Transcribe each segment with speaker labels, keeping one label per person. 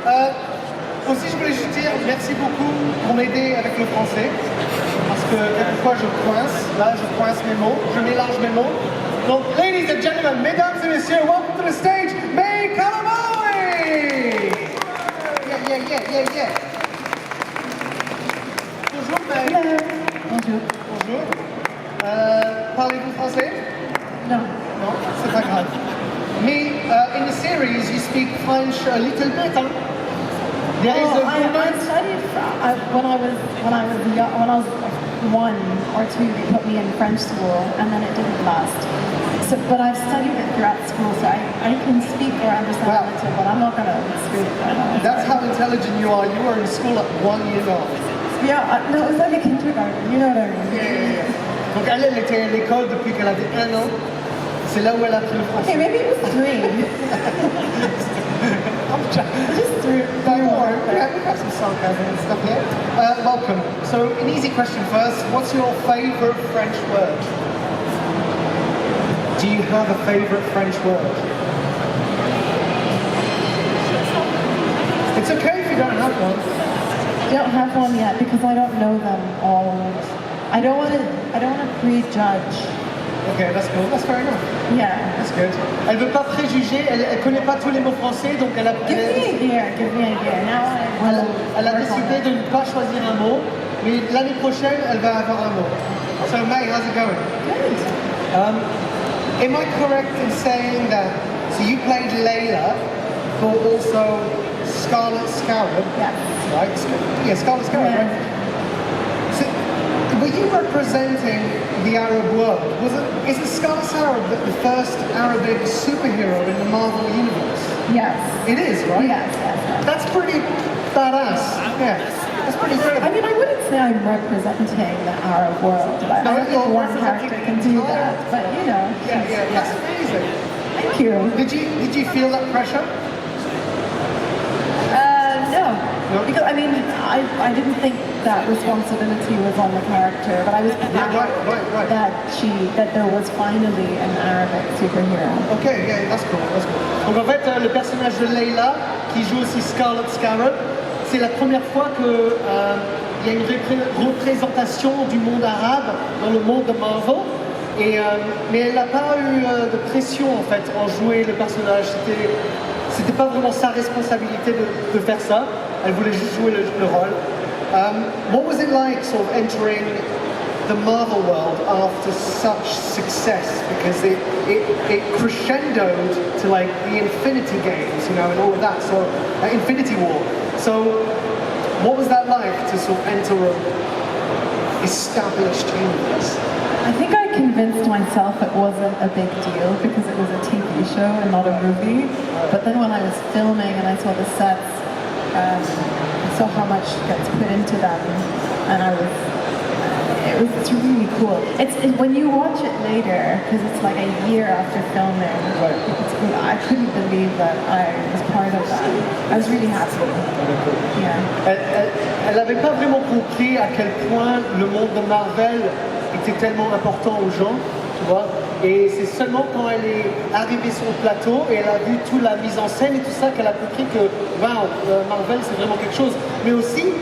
Speaker 1: Aussi, je voulais juste dire merci beaucoup pour m'aider avec le français. Parce que quelquefois je coince, là je coince mes mots, je mélange mes mots. Donc, ladies and gentlemen, mesdames et messieurs, welcome to the stage, May Calamawy! Yeah. Bonjour, May.
Speaker 2: Hello. Bonjour.
Speaker 1: Bonjour. Parlez-vous français?
Speaker 2: No.
Speaker 1: No, c'est pas grave. Mais in the series, you speak French a little bit, huh? There is a
Speaker 2: I
Speaker 1: woman.
Speaker 2: studied when I was young, when I was 1 or 2. They put me in French school, and then it didn't last. So, but I've studied it throughout school, so I can speak or understand
Speaker 1: Wow.
Speaker 2: a little, but I'm not gonna speak right now.
Speaker 1: That's how intelligent you are. You were in school at 1 year old.
Speaker 2: Yeah, no, it was like a kindergarten. You know what I mean?
Speaker 1: Yeah. Donc elle était à l'école depuis qu'elle avait 1 an. C'est là où elle a appris le français.
Speaker 2: Okay, maybe it was 3. Just 3.
Speaker 1: Don't worry, we have some sarcasm and stuff here. Welcome. So, an easy question first. What's your favourite French word? Do you have a favourite French word? It's okay if you don't have one.
Speaker 2: I don't have one yet because I don't know them all. I don't want to prejudge.
Speaker 1: Okay, that's cool. That's fair enough.
Speaker 2: Yeah.
Speaker 1: That's good. Elle veut pas préjuger. Elle connaît pas tous les mots français, donc elle a.
Speaker 2: Give me an idea. Now
Speaker 1: Elle a décidé de ne pas choisir un mot, mais l'année prochaine, elle va avoir un mot. So, May, how's it going?
Speaker 2: Good.
Speaker 1: Am I correct in saying that, so you played Layla, but also Scarlet Scarab?
Speaker 2: Yeah.
Speaker 1: Right? Yeah, Scarlet Scarab,
Speaker 2: Yeah.
Speaker 1: right? So, were you representing the Arab world? Isn't Scarlet Scarab the first Arabic superhero in the Marvel universe?
Speaker 2: Yes.
Speaker 1: It is, right?
Speaker 2: Yes.
Speaker 1: That's pretty badass. Yeah. That's pretty incredible.
Speaker 2: I mean, I wouldn't say I'm representing the Arab world. I don't think one character can do that, but you know.
Speaker 1: Yeah. That's amazing.
Speaker 2: Thank you.
Speaker 1: Did you feel that pressure?
Speaker 2: No.
Speaker 1: No?
Speaker 2: Because I mean, I didn't think that responsibility was on the character, but I was happy
Speaker 1: right.
Speaker 2: that there was finally an Arabic superhero.
Speaker 1: Ok, yeah, that's cool. Donc en fait, le personnage de Layla, qui joue aussi Scarlet Scarab, c'est la première fois que il y a une représentation du monde arabe dans le monde de Marvel. Mais elle n'a pas eu de pression en fait en jouer le personnage. C'était pas vraiment sa responsabilité de faire ça. Elle voulait juste jouer le rôle. What was it like sort of entering the Marvel world after such success? Because it crescendoed to like the Infinity Games, you know, and all of that. So Infinity War. So what was that like to sort of enter an established universe?
Speaker 2: I think I convinced myself it wasn't a big deal because it was a TV show and not a movie. But then when I was filming and I saw the sets, I saw how much gets put into them, and it's really cool. It's when you watch it later, because it's like a year after filming.
Speaker 1: Right.
Speaker 2: I couldn't believe that I was part of that. I was really happy. Yeah.
Speaker 1: Elle n'avait pas vraiment compris à quel point le monde de Marvel était tellement important aux gens, tu vois. Et c'est seulement quand elle est arrivée sur le plateau et elle a vu toute la mise en scène et tout ça qu'elle a compris que wow, Marvel c'est vraiment quelque chose. Mais aussi,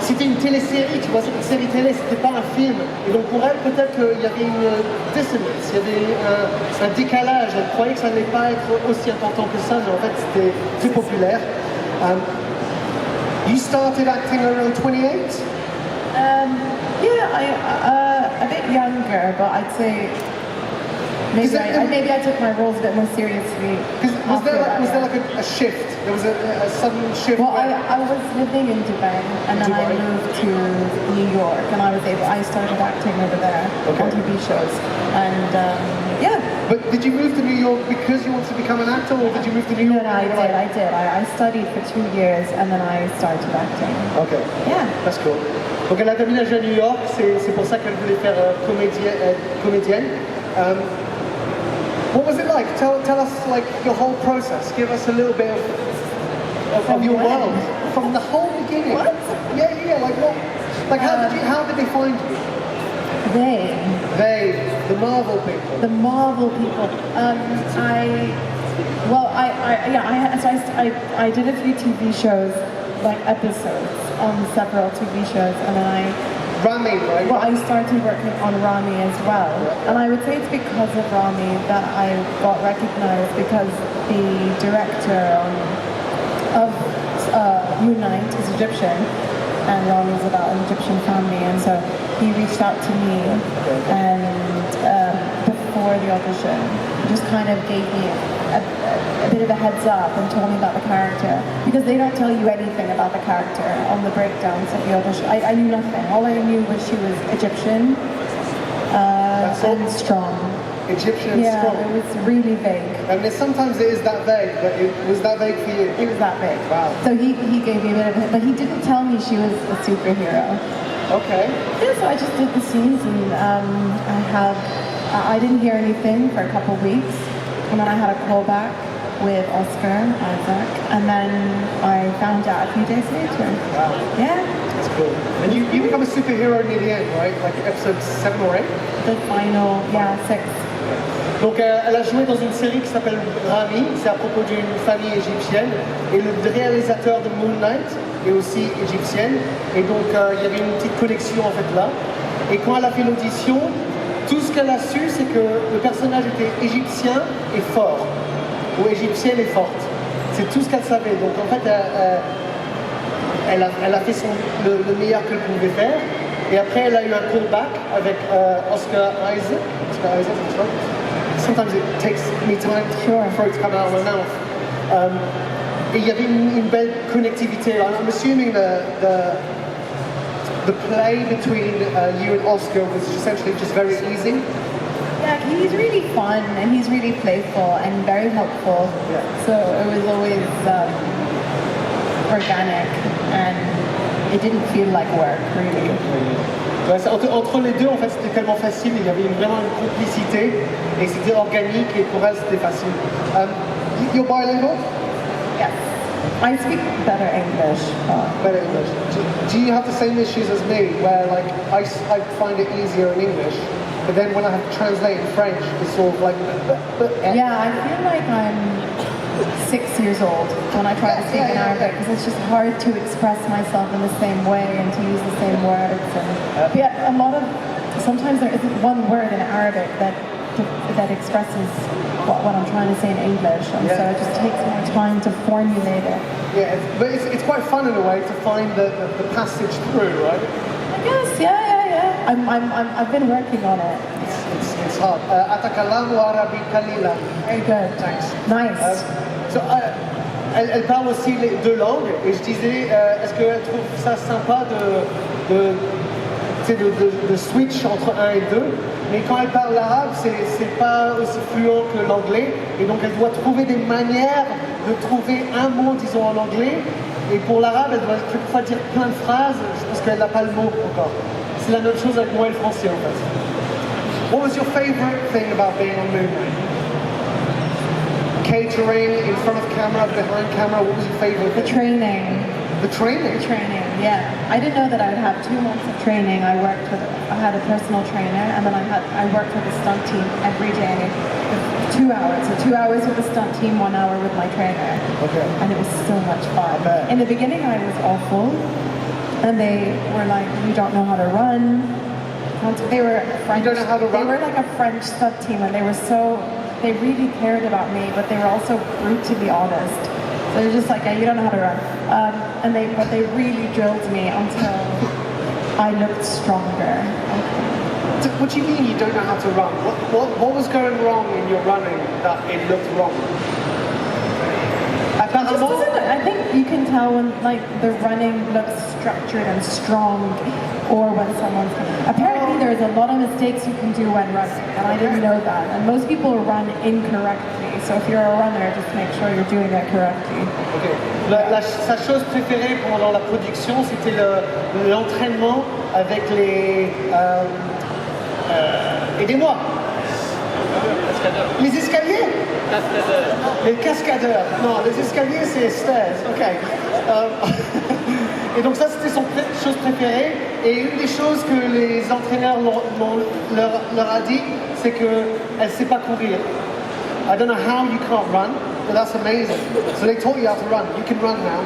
Speaker 1: c'était une télésérie, tu vois, c'était une série télé, c'était pas un film. Et donc pour elle, peut-être qu'il y avait une dissonance, il y avait un décalage. Elle croyait que ça n'allait pas être aussi important que ça, mais en fait c'était très populaire. You started acting around 28?
Speaker 2: Yeah, a bit younger, but I'd say maybe I took my roles a bit more seriously.
Speaker 1: Was there like a shift? There was a sudden shift?
Speaker 2: Well, I was living in Dubai, and then I moved to New York, and I started acting over there on TV shows, and yeah.
Speaker 1: But did you move to New York because you wanted to become an actor, or did you move to New York?
Speaker 2: No, I did. I studied for 2 years, and then I started acting.
Speaker 1: Okay.
Speaker 2: Yeah.
Speaker 1: That's cool. Donc elle a déménagé à New York, c'est pour ça qu'elle voulait faire comédienne. What was it like? Tell us like your whole process. Give us a little bit of your world from the whole beginning.
Speaker 2: What?
Speaker 1: Yeah. Like what? Like how did they find you?
Speaker 2: They,
Speaker 1: the Marvel people.
Speaker 2: The Marvel people. Well, I did a few TV shows, like episodes on several TV shows, and then
Speaker 1: Rami, right?
Speaker 2: I started working on Rami as well. And I would say it's because of Rami that I got recognized, because the director of Moon Knight is Egyptian, and Rami is about an Egyptian family, and so he reached out to me and before the audition, just kind of gave me a bit of a heads up and told me about the character, because they don't tell you anything about the character on the breakdowns of the audition. I knew nothing. All I knew was she was Egyptian and strong.
Speaker 1: Egyptian and strong.
Speaker 2: Yeah, it was really vague.
Speaker 1: I mean, sometimes it is that vague, but it was that vague for you?
Speaker 2: It was that vague.
Speaker 1: Wow.
Speaker 2: So he gave me a bit of it, but he didn't tell me she was a superhero.
Speaker 1: Okay.
Speaker 2: Yeah, so I just did the scenes, and I didn't hear anything for a couple of weeks, and then I had a call back with Oscar Isaac, and then I found out a few days later.
Speaker 1: Wow.
Speaker 2: Yeah.
Speaker 1: That's cool. And you become a superhero near the end, right? Like episode 7 or 8?
Speaker 2: The final, 6.
Speaker 1: Donc elle a joué dans une série qui s'appelle Rami, c'est à propos d'une famille égyptienne, et le réalisateur de Moon Knight est aussi égyptienne, et donc il y avait une petite connexion en fait là. Et quand elle a fait l'audition, tout ce qu'elle a su, c'est que le personnage était égyptien et fort, ou égyptienne et forte. C'est tout ce qu'elle savait. Donc en fait, elle a fait le meilleur qu'elle pouvait faire. Et après, elle a eu un callback avec Oscar Isaac. Oscar Isaac, that's right. Sometimes it takes me time for it to come out of my mouth. Et il y avait une belle connectivité. I'm assuming the play between you and Oscar was essentially just very easy.
Speaker 2: Yeah, he's really fun, and he's really playful and very helpful.
Speaker 1: Yeah.
Speaker 2: So it was always organic, and it didn't feel like work, really.
Speaker 1: Ouais, entre les deux, en fait, c'était tellement facile. Il y avait vraiment une complicité, et c'était organique, et pour elle, c'était facile. You're bilingual?
Speaker 2: Yes. I speak better English.
Speaker 1: Better English. Do you have the same issues as me, where like I find it easier in English, but then when I have to translate in French, it's sort of like.
Speaker 2: Yeah, I feel like I'm 6 years old when I try to speak in Arabic, because it's just hard to express myself in the same way and to use the same words. And sometimes there isn't one word in Arabic that expresses what I'm trying to say in English, and so it just takes more time to formulate it.
Speaker 1: Yeah, but it's quite fun in a way to find the passage through, right?
Speaker 2: I guess, yeah. I've been working on it.
Speaker 1: It's hard. Atakalamu Arabi Kalila.
Speaker 2: Very good.
Speaker 1: Thanks.
Speaker 2: Nice.
Speaker 1: Elle parle aussi les 2 langues, et je disais, est-ce qu'elle trouve ça sympa de switch entre 1 et 2, mais quand elle parle l'arabe, c'est pas aussi fluent que l'anglais, et donc elle doit trouver des manières de trouver un mot, disons, en anglais, et pour l'arabe, elle doit quelquefois dire plein de phrases, parce qu'elle n'a pas le mot encore. C'est la même chose avec moi et le français, en fait. What was your favorite thing about being on Moon Knight? Catering, in front of camera, behind camera, what was your favorite thing?
Speaker 2: The training.
Speaker 1: The training?
Speaker 2: The training, yeah. I didn't know that I would have 2 months of training. I had a personal trainer, and then I worked with a stunt team every day for 2 hours. So 2 hours with the stunt team, 1 hour with my trainer.
Speaker 1: Okay.
Speaker 2: And it was so much fun. In the beginning, I was awful, and they were like, "You don't know how to run." They were French.
Speaker 1: You don't know how to run?
Speaker 2: They were like a French stunt team, and they really cared about me, but they were also brutally honest. So they're just like, "Yeah, you don't know how to run." But they really drilled me until I looked stronger.
Speaker 1: So what do you mean you don't know how to run? What was going wrong in your running that it looked wrong?
Speaker 2: I think you can tell when like the running looks structured and strong, or when someone's. Apparently, there's a lot of mistakes you can do when running, and I didn't know that. And most people run incorrectly. So if you're a runner, just make sure you're doing it correctly.
Speaker 1: Okay. Sa chose préférée pendant la production, c'était l'entraînement avec les. Aidez-moi. Les escaliers. Les cascadeurs. Non, les escaliers, c'est stairs. Ok. Et donc ça, c'était son chose préférée. Et une des choses que les entraîneurs leur a dit, c'est qu'elle ne sait pas courir. I don't know how you can't run, but that's amazing. So they taught you how to run. You can run now.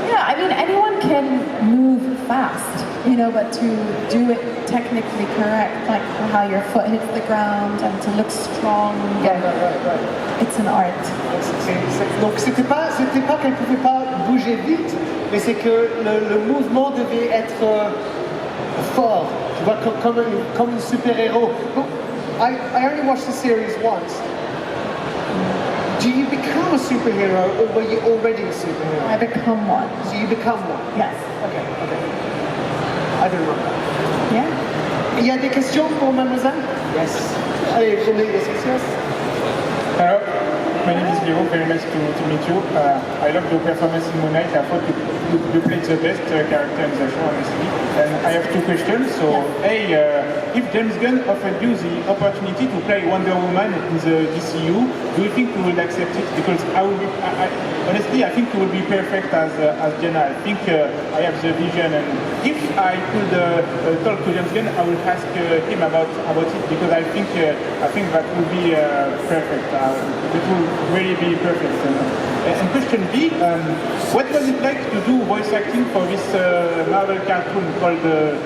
Speaker 2: Yeah, I mean, anyone can move fast, you know, but to do it technically correct, like how your foot hits the ground and to look strong,
Speaker 1: Right.
Speaker 2: it's an art.
Speaker 1: Donc c'était pas qu'elle pouvait pas bouger vite, mais c'est que le mouvement devait être fort, tu vois, comme un super-héros. I only watched the series once. Do you become a superhero, or were you already a superhero?
Speaker 2: I become one.
Speaker 1: So you become one?
Speaker 2: Yes.
Speaker 1: Okay. I don't know.
Speaker 2: Yeah?
Speaker 1: Il y a des questions pour mademoiselle? Yes. Allez, prenez les questions.
Speaker 3: Hello, my name is Leo, very nice to meet you. I love your performance in Moon Knight. I thought you played the best character in the show, honestly. And I have two questions. So, if James Gunn offered you the opportunity to play Wonder Woman in the DCU, do you think you will accept it? Because honestly, I think you will be perfect as Jenna. I think I have the vision, and if I could talk to James Gunn, I will ask him about it, because I think that would be perfect. It will really be perfect. And question B, what was it like to do voice acting for this Marvel cartoon called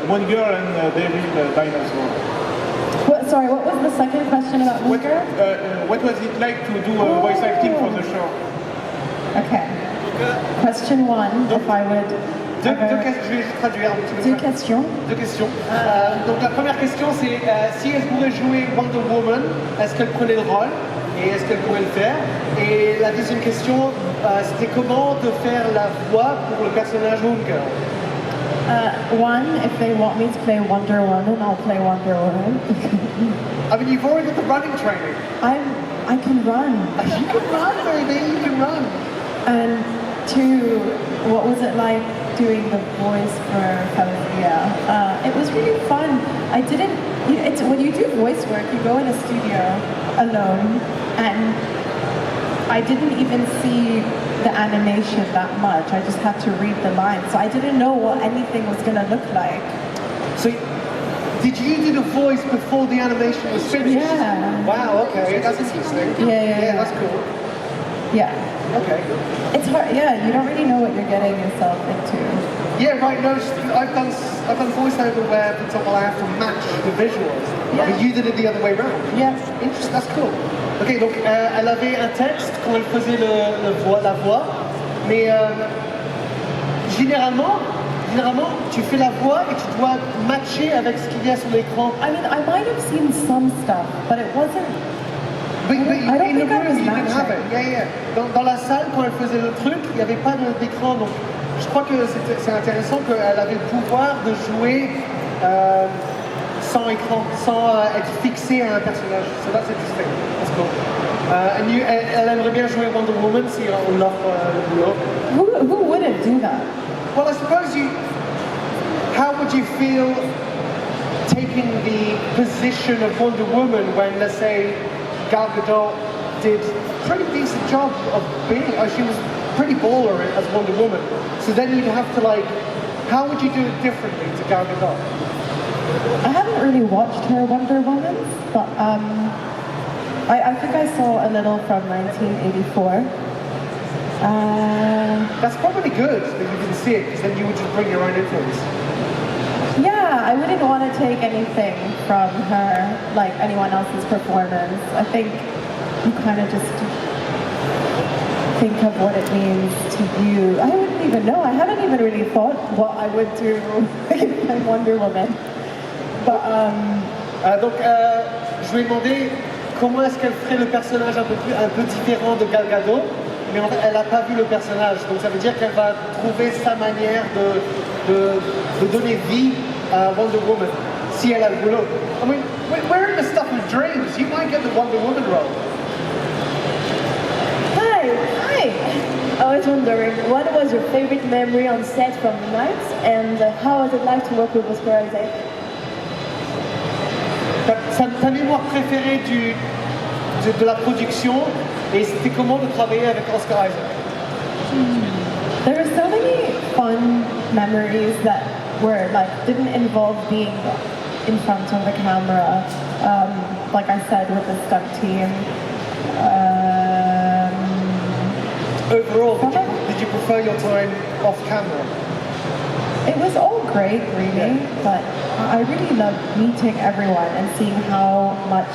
Speaker 3: Moon Girl and Devil Dinosaur?
Speaker 2: Sorry, what was the second question about Moon Girl?
Speaker 3: What was it like to do voice acting for the show?
Speaker 2: Okay. Question one, if I would...
Speaker 1: Je vais traduire un petit peu.
Speaker 2: Deux questions.
Speaker 1: Donc la première question c'est si elle pourrait jouer Wonder Woman, est-ce qu'elle prenait le rôle et est-ce qu'elle pourrait le faire? Et la deuxième question, c'était comment de faire la voix pour le personnage Moon Girl?
Speaker 2: One, if they want me to play Wonder Woman, I'll play Wonder Woman.
Speaker 1: I mean, you've already got the running training.
Speaker 2: I can run.
Speaker 1: You can run, baby, you can run.
Speaker 2: And two, what was it like doing the voice for Calamawy? It was really fun. I didn't, it's when you do voice work, you go in a studio alone, and I didn't even see the animation that much. I just had to read the lines, so I didn't know what anything was going to look like.
Speaker 1: So, did you do the voice before the animation was finished?
Speaker 2: Yeah.
Speaker 1: Wow, okay, that's interesting.
Speaker 2: Yeah,
Speaker 1: that's cool.
Speaker 2: Yeah.
Speaker 1: Okay.
Speaker 2: It's hard, yeah, you don't really know what you're getting yourself into.
Speaker 1: Yeah, right, no, I've done voiceover where, for example, I have to match the visuals.
Speaker 2: Yeah.
Speaker 1: But you did it the other way around.
Speaker 2: Yes.
Speaker 1: Interesting, that's cool. Ok, donc elle avait un texte quand elle faisait la voix, mais généralement, tu fais la voix et tu dois matcher avec ce qu'il y a sur l'écran.
Speaker 2: I mean, I might have seen some stuff, but it wasn't... I don't think I was matching.
Speaker 1: Yeah. Dans la salle, quand elle faisait le truc, il n'y avait pas d'écran, donc je crois que c'est intéressant qu'elle avait le pouvoir de jouer sans écran, sans être fixée à un personnage. So that's interesting. That's cool. Elle aimerait bien jouer Wonder Woman si on l'offre le boulot.
Speaker 2: Who wouldn't do that?
Speaker 1: Well, I suppose how would you feel taking the position of Wonder Woman when, let's say, Gal Gadot did a pretty decent job of being, she was pretty baller as Wonder Woman. So then you'd have to how would you do it differently to Gal Gadot?
Speaker 2: I haven't really watched her Wonder Woman, but I think I saw a little from 1984.
Speaker 1: That's probably good that you didn't see it, because then you would just bring your own influence.
Speaker 2: Yeah, I wouldn't want to take anything from her, like anyone else's performance. I think you kind of just think of what it means to you. I wouldn't even know. I haven't even really thought what I would do if I'm Wonder Woman. But,
Speaker 1: donc, je lui ai demandé comment est-ce qu'elle ferait le personnage un peu différent de Gal Gadot, mais en fait, elle n'a pas vu le personnage, donc ça veut dire qu'elle va trouver sa manière de donner vie à Wonder Woman, si elle a le boulot. I mean, we're in the stuff of dreams. You might get the Wonder Woman role.
Speaker 4: Hi. I was wondering, what was your favorite memory on set from the night, and how was it like to work with Oscar Isaac?
Speaker 1: Ta mémoire préférée de la production, et c'était comment de travailler avec Oscar Isaac?
Speaker 2: there were so many fun memories that didn't involve being in front of the camera. Like I said, with the stunt team.
Speaker 1: Overall, did you prefer your time off camera?
Speaker 2: It was all great, really, but I really loved meeting everyone and seeing how much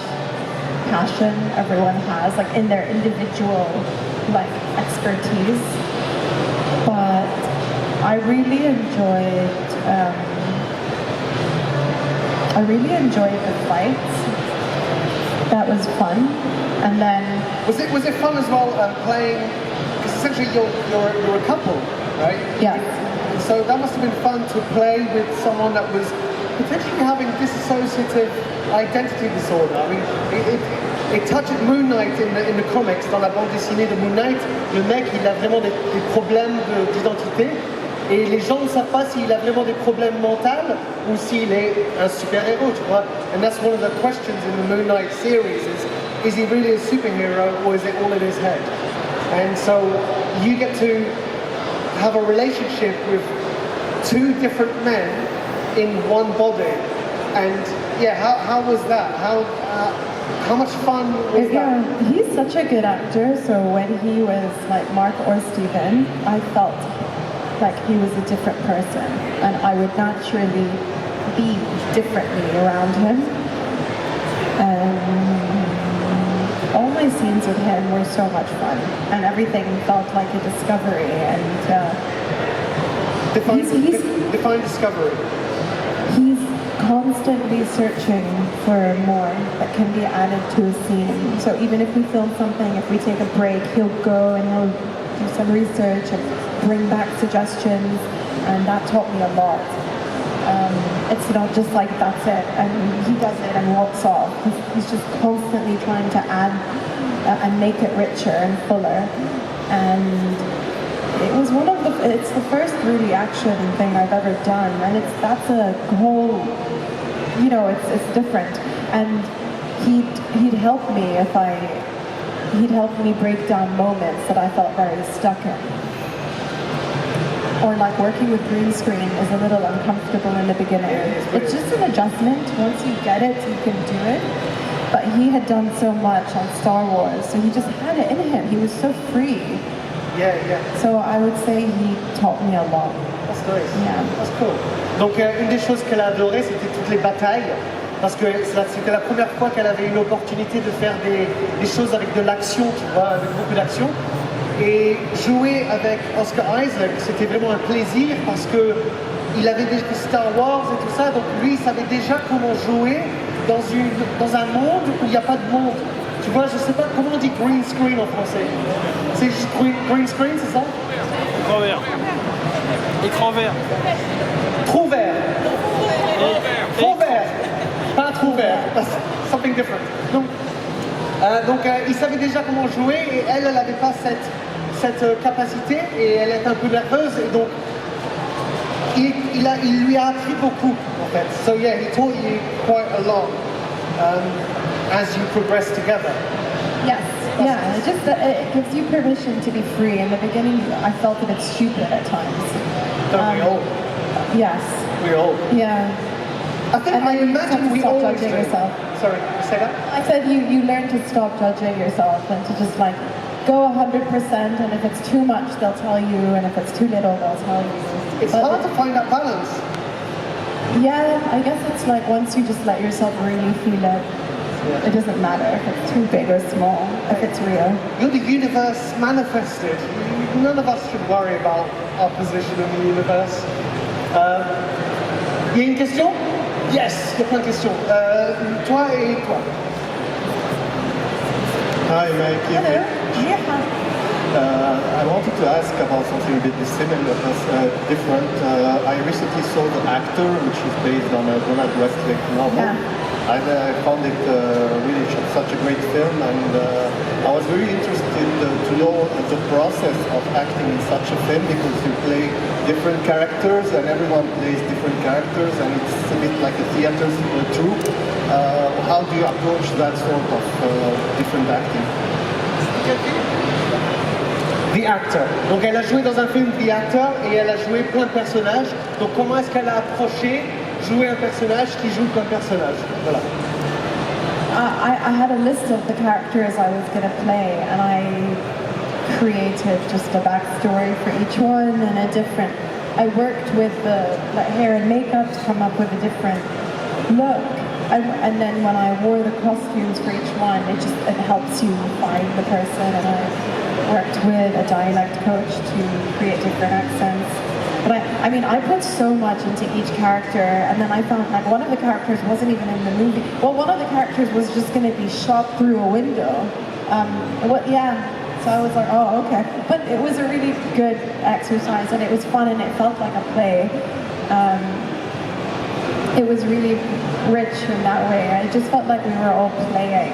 Speaker 2: passion everyone has, like in their individual, like expertise. But I really enjoyed the fights. That was fun, and then
Speaker 1: Was it fun as well playing? Because essentially you're a couple, right?
Speaker 2: yeah.
Speaker 1: So that must have been fun to play with someone that was potentially having dissociative identity disorder. I mean, it touched Moon Knight in the comics, dans la bande dessinée de Moon Knight. Le mec, il a vraiment des problèmes d'identité. Et les gens ne savent pas s'il a vraiment des problèmes mentaux ou s'il est un super-héros, tu vois. And that's one of the questions in the Moon Knight series is he really a superhero or is it all in his head? And so you get to have a relationship with two different men in one body. And yeah, how was that? How much fun was that?
Speaker 2: Yeah, he's such a good actor, so when he was like Mark or Steven, I felt like he was a different person, and I would naturally be differently around him. All my scenes with him were so much fun, and everything felt like a discovery. And
Speaker 1: define discovery.
Speaker 2: He's constantly searching for more that can be added to a scene. So even if we film something, if we take a break, he'll go and he'll do some research and bring back suggestions, and that taught me a lot. It's not just like that's it and he does it and walks off. He's just constantly trying to add and make it richer and fuller. And it was it's the first really action thing I've ever done, and that's a whole, you know, it's different. And he'd help me he'd help me break down moments that I felt very stuck in. Or like working with green screen is a little uncomfortable in the beginning. It's just an adjustment. Once you get it, you can do it. But he had done so much on Star Wars, so he just had it in him. He was so free.
Speaker 1: Yeah.
Speaker 2: So I would say he taught me a lot.
Speaker 1: That's nice.
Speaker 2: Yeah.
Speaker 1: That's cool. Donc une des choses qu'elle a adoré, c'était toutes les batailles. Parce que c'était la première fois qu'elle avait une opportunité de faire des choses avec de l'action, tu vois, avec beaucoup d'action. Et jouer avec Oscar Isaac, c'était vraiment un plaisir parce que il avait déjà Star Wars et tout ça, donc lui, il savait déjà comment jouer dans un monde où il n'y a pas de monde. Tu vois, je sais pas comment on dit green screen en français. C'est juste green screen, c'est ça?
Speaker 5: Écran vert. Écran vert.
Speaker 1: Trou vert. Fond vert. Pas trou vert. Something different. Donc il savait déjà comment jouer et elle n'avait pas cette capacité et elle est un peu nerveuse et donc il lui a appris beaucoup en fait. So yeah, he taught you quite a lot as you progress together.
Speaker 2: Yes, yeah, it gives you permission to be free. In the beginning, I felt a bit stupid at times.
Speaker 1: Don't we all?
Speaker 2: Yes.
Speaker 1: We all.
Speaker 2: Yeah.
Speaker 1: I imagine we
Speaker 2: stop
Speaker 1: always
Speaker 2: judging
Speaker 1: do.
Speaker 2: yourself.
Speaker 1: Sorry, you say that?
Speaker 2: I said you learn to stop judging yourself and to just like go 100%, and if it's too much, they'll tell you, and if it's too little, they'll tell you.
Speaker 1: It's hard to find that balance.
Speaker 2: Yeah, I guess it's like once you just let yourself really feel it, it doesn't matter if it's too big or small, if it's real.
Speaker 1: You're the universe manifested. None of us should worry about our position in the universe. Il y a une question? Yes, il y a plein de questions. Toi et toi.
Speaker 6: Hi, May Calamawy.
Speaker 2: Yeah.
Speaker 6: I wanted to ask about something a bit similar, different. I recently saw The Actor, which is based on a Donald Westlake novel.
Speaker 2: Yeah.
Speaker 6: And I found it really such a great film, and I was very interested to know the process of acting in such a film, because you play different characters and everyone plays different characters, and it's a bit like a theater troupe. How do you approach that sort of different acting?
Speaker 1: The Actor. Donc elle a joué dans un film The Actor et elle a joué plein de personnages. Donc comment est-ce qu'elle a approché jouer un personnage qui joue plein de personnages? Voilà.
Speaker 2: I had a list of the characters I was going to play, and I created just a backstory for each one and a different. I worked with the hair and makeup to come up with a different look. And then when I wore the costumes for each one, it helps you find the person. And I worked with a dialect coach to create different accents. But I put so much into each character, and then I found like one of the characters wasn't even in the movie. Well, one of the characters was just going to be shot through a window. So I was like, oh, okay. But it was a really good exercise, and it was fun, and it felt like a play. It was really rich in that way. I just felt like we were all playing.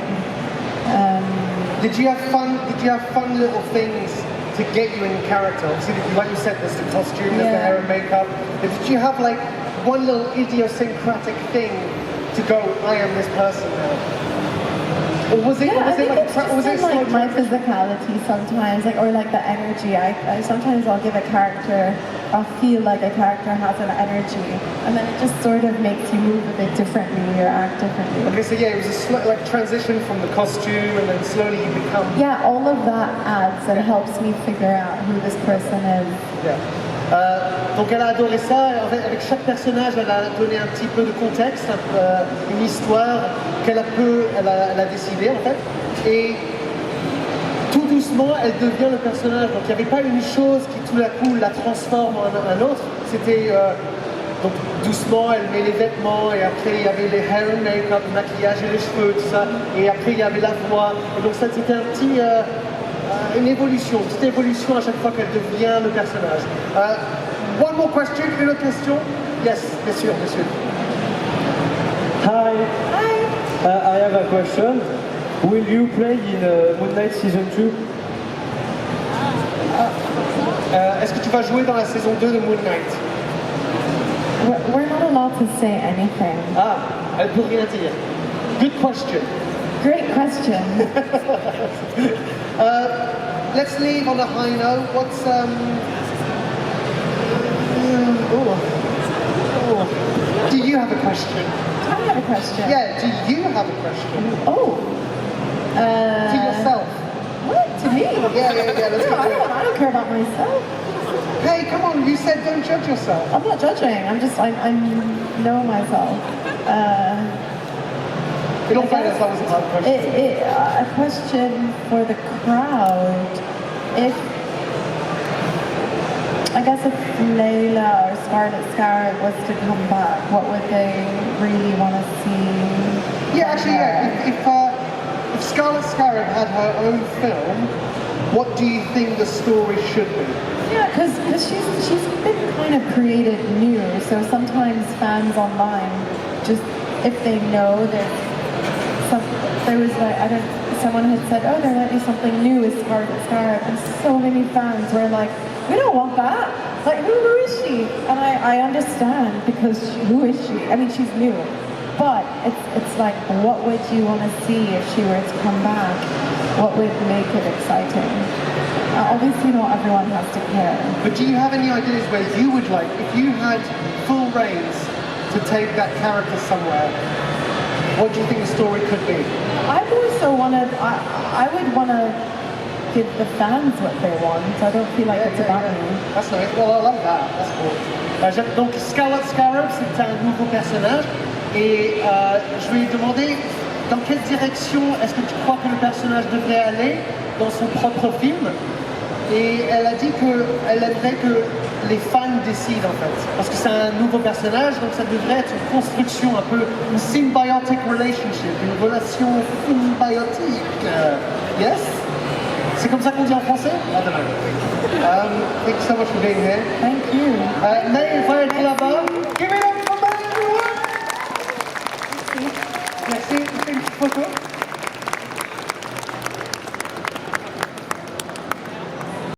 Speaker 1: Did you have fun? Did you have fun little things to get you in character? Obviously, like you said, there's the costume, there's the hair and makeup. But did you have like one little idiosyncratic thing to go, I am this person now? Or was it?
Speaker 2: Yeah,
Speaker 1: was it like
Speaker 2: my physicality sometimes, or like the energy. I sometimes I'll give a character. I'll feel like a character has an energy, and then it just sort of makes you move a bit differently or act differently.
Speaker 1: Okay, so yeah, it was a like transition from the costume, and then slowly you become.
Speaker 2: Yeah, all of that adds and helps me figure out who this person is.
Speaker 1: Yeah. Donc elle a adoré ça. En fait, avec chaque personnage, elle a donné un petit peu de contexte, une histoire qu'elle a décidé en fait. Et tout doucement, elle devient le personnage. Donc il n'y avait pas une chose qui tout à coup la transforme en un autre. C'était donc doucement, elle met les vêtements, et après il y avait les hair and make-up, le maquillage et les cheveux, tout ça. Et après il y avait la voix. Et donc ça, c'était un petit une évolution, une petite évolution à chaque fois qu'elle devient le personnage. One more question, une autre question? Yes, bien sûr, monsieur.
Speaker 7: Hi. I have a question. Will you play in Moon Knight Season 2?
Speaker 1: Est-ce que tu vas jouer dans la saison 2 de Moon Knight?
Speaker 2: We're not allowed to say anything.
Speaker 1: Ah, elle peut rien dire. Good question.
Speaker 2: Great question.
Speaker 1: Let's leave on a high note. What's do you have a question?
Speaker 2: I have a question.
Speaker 1: Yeah, do you have a question?
Speaker 2: Oh.
Speaker 1: To yourself.
Speaker 2: What? To me?
Speaker 1: Yeah, let's
Speaker 2: No,
Speaker 1: go.
Speaker 2: I don't care about myself.
Speaker 1: Hey, come on, you said don't judge yourself.
Speaker 2: I'm not judging. I know myself.
Speaker 1: Don't find that was a hard question.
Speaker 2: A question for the crowd. I guess if Layla or Scarlet Scarab was to come back, what would they really want to see?
Speaker 1: Yeah, actually, if Scarlet Scarab had her own film, what do you think the story should be?
Speaker 2: Yeah, because she's been kind of created new, so sometimes fans online, just if they know someone had said, oh, there might be something new with Scarlet Scarab, and so many fans were like, we don't want that. Like, who is she? And I understand, because who is she? I mean, she's new. But it's like, what would you want to see if she were to come back? What would make it exciting? Obviously, not everyone has to care.
Speaker 1: But do you have any ideas where you would like, if you had full reins to take that character somewhere, what do you think the story could be?
Speaker 2: I would want to give the fans what they want. I don't feel like it's about me.
Speaker 1: That's nice. Well, I like that. That's cool. Donc Scarlet Scarab, c'est un nouveau personnage. Et je vais lui demander dans quelle direction est-ce que tu crois que le personnage devrait aller dans son propre film. Et elle a dit qu'elle aimerait que les fans décident en fait. Parce que c'est un nouveau personnage, donc ça devrait être une construction un peu, une symbiotic relationship, une relation symbiotique. Yes? C'est comme ça qu'on dit en français? I don't know. Thank you so much for being here.
Speaker 2: Thank you.
Speaker 1: May, if I had